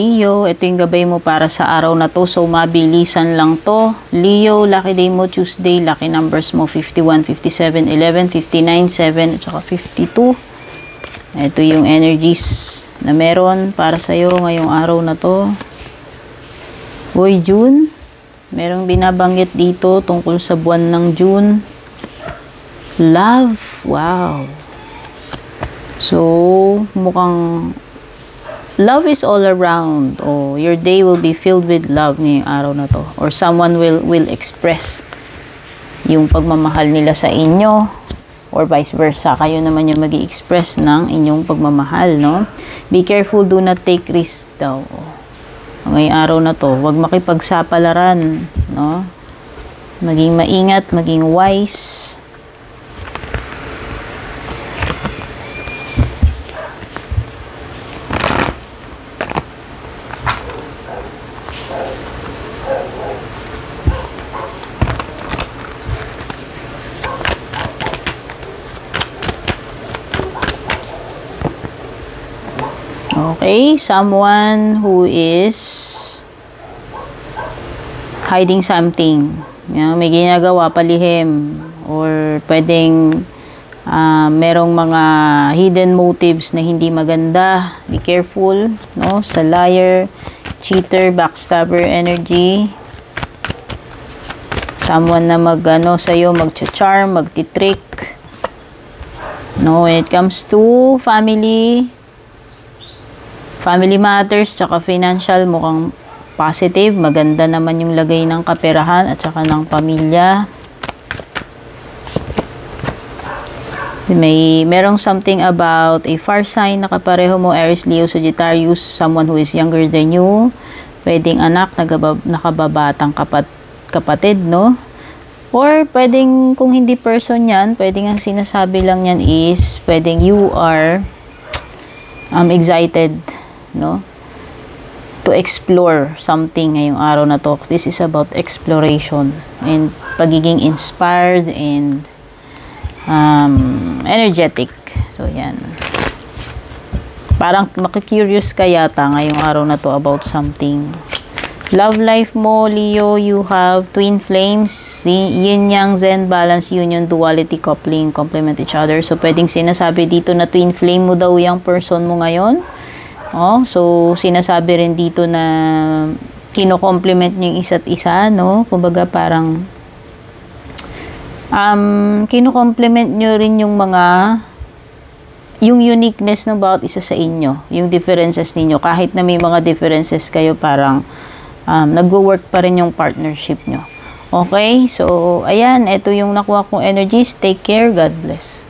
Leo. Ito yung gabay mo para sa araw na to. So, mabilisan lang to. Leo, lucky day mo Tuesday. Lucky numbers mo 51, 57, 11, 59, 7, at saka 52. Ito yung energies na meron para sa'yo ngayong araw na to. Hoy, June. Merong binabanggit dito tungkol sa buwan ng June. Love. Wow. So, mukhang love is all around. Oh, your day will be filled with love ngayong araw na to. Or someone will express yung pagmamahal nila sa inyo. Or vice versa. Kayo naman yung mag-i-express ng inyong pagmamahal, no? Be careful, do not take risk daw. Ngayong araw na to, huwag makipagsapalaran, no? Maging maingat, maging wise. Okay, someone who is hiding something. May ginagawa, palihim. Or pwedeng merong mga hidden motives na hindi maganda. Be careful, no? Sa liar, cheater, backstabber energy. Someone na sa'yo, mag-charm, magtitrick. No, when it comes to family matters, tsaka financial, mukhang positive. Maganda naman yung lagay ng kaperahan at tsaka ng pamilya. Merong something about a far sign na kapareho mo, Aries, Leo, Sagittarius, someone who is younger than you. Pwedeng anak, nakababatang kapatid, no? Or pwedeng, kung hindi person yan, pwedeng ang sinasabi lang yan is, pwedeng you are excited, no, to explore something ngayong araw na to. This is about exploration and pagiging inspired and energetic. So yan, parang makikurious ka yata ngayong araw na to about something. Love life mo, Leo, you have twin flames, yin yang, zen, balance, union, duality, coupling, complement each other. So pwedeng sinasabi dito na twin flame mo daw yung person mo ngayon. Oh, so sinasabi rin dito na kino-complement niyo yung isa't isa, no? Kumbaga parang kino-complement niyo rin yung uniqueness ng bawat isa sa inyo, yung differences ninyo. Kahit na may mga differences kayo, parang nagwo-work pa rin yung partnership nyo. Okay? So, ayan, ito yung nakuha kong energies. Take care. God bless.